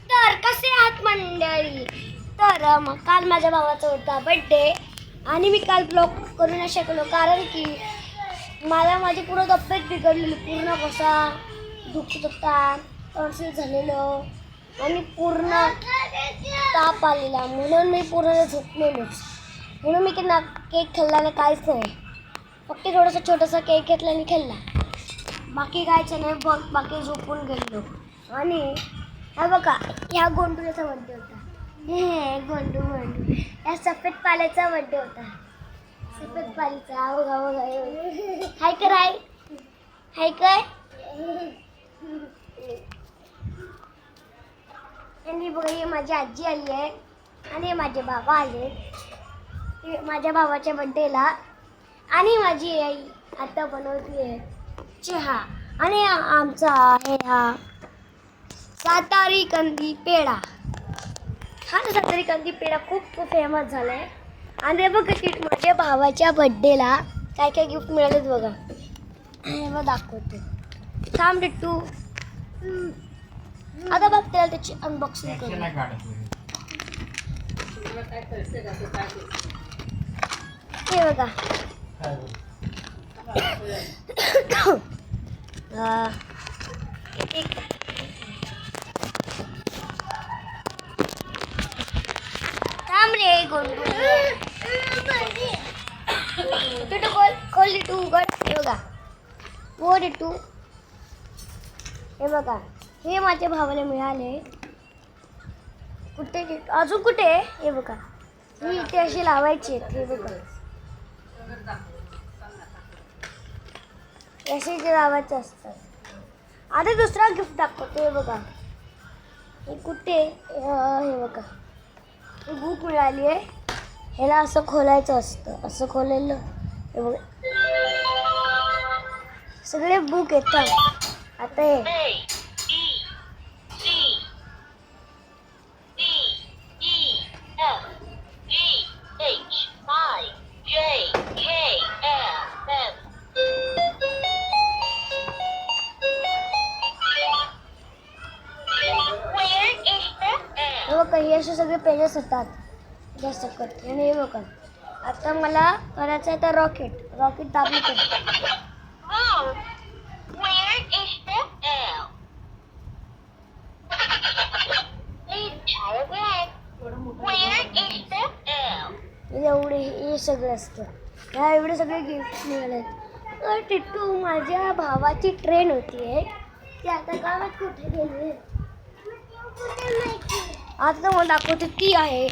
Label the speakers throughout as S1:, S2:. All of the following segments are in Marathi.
S1: तर कसे आहात मंडळी? तर मग काल माझ्या भावाचा होता बर्थडे आणि मी काल ब्लॉग करू नाही शकलो कारण की माझी पूर्ण तब्येत बिघडलेली, पूर्ण कसा दुखत होता, टॉन्सिल झालेलं आणि पूर्ण ताप आलेला, म्हणून मी पूर्ण झोपलेलोच. म्हणून मी केक खाल्ला नाही, काहीच नाही, फक्त थोडासा छोटासा केक घेतला आणि खाल्ला, बाकी कायचं नाही. बाकी झोपून गेलो. आणि हा बघा, ह्या गोंडूचा बड्डे होता. हे गोंडू या सफेद पाल्याचा बड्डे होता. सफेद पालीचा बघा बघा, हाय कर, हाय काय. आणि बघा, ही माझी आजी आली आहे आणि माझे बाबा आले माझ्या भावाच्या बड्डेला. आणि माझी आई आता बनवते आहे चहा. आणि आमचा आहे हा सातारी कंदी पेढा. हा सातारी कंदी पेढा खूप फेमस झाला आहे. आणि बघा की माझ्या भावाच्या बड्डेला काय काय गिफ्ट मिळालेत बघा, हे बघ दाखवते. थांब टिट्टू, आता बघ त्याला त्याची अनबॉक्सिंग करू. हे बघा, थांब रे गोंडू, टिट्टू खोल, टिट्टू उघड. हे बघा, हो टिट्टू, हे बघा, हे माझ्या भावाला मिळाले. कुठे अजून कुठे? हे बघा, ही इथे अशी लावायची आहेत. हे बघा, असे जे लावायचे असतात. आता दुसरा गिफ्ट दाखवतो. हे बघा, हे कुठे? हे बघा, ही बुक मिळाली आहे. ह्याला असं खोलायचं असतं, असं खोलेलं. हे बघा, सगळे बुक येतात. आता हे काही असे सगळे पेजेस होतात जास्त करते. आणि हे बघा, आता मला करायचं आहे तर रॉकेट दाबली तर एवढे हे सगळे असतं. ह्या एवढे सगळे गिफ्ट मिळाले. तर टिट्टू, माझ्या भावाची ट्रेन होती आहे ती आता गावात कुठे गेली? आता तर मला दाखवते, ती आहे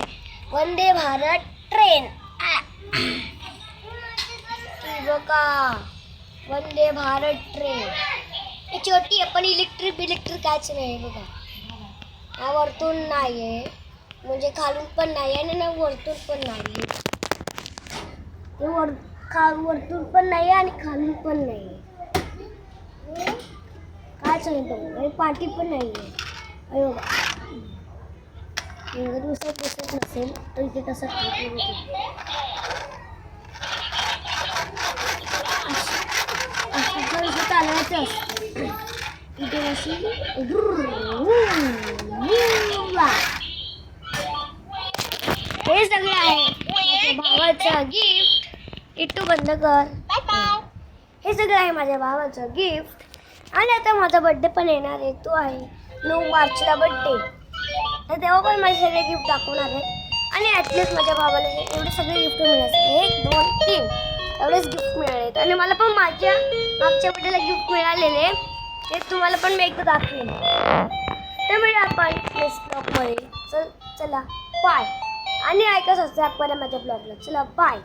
S1: वंदे भारत ट्रेन. बघा, वंदे भारत ट्रेन ही छोटी आहे पण इलेक्ट्रिक कायच नाही. बघा, हा वरतून नाही आहे, म्हणजे खालून पण नाही आणि ना वरतून पण नाही. वरतून पण नाही आणि खालून पण नाही, कायच नाही. बघा, पाठी पण नाही आहे. दुसरं पुस्तक नसेल तर इथे तसं चालवायचं असतं. इथे अशी हे सगळं आहे माझ्या भावाचं गिफ्ट. टिट्टू बंद कर. हे सगळं आहे माझ्या भावाचं गिफ्ट. आणि आता माझा बड्डे पण येणार आहे, तो आहे 9 मार्चला बड्डे. तर तेव्हा पण माझे सगळे गिफ्ट दाखवणार आहेत. आणि ॲटलीस्ट माझ्या भावाला एवढे सगळे गिफ्ट मिळाले, 1 2 3 एवढेच गिफ्ट मिळाले आहेत. आणि मला पण माझ्या मागच्या बड्डेला गिफ्ट मिळालेले, ते तुम्हाला पण मी एकदा दाखवेन. तर मिळूया आपण नेक्स्ट ब्लॉगमध्ये. चला बाय. आणि ऐका सबस्क्राईब करा माझ्या ब्लॉगला. चला बाय.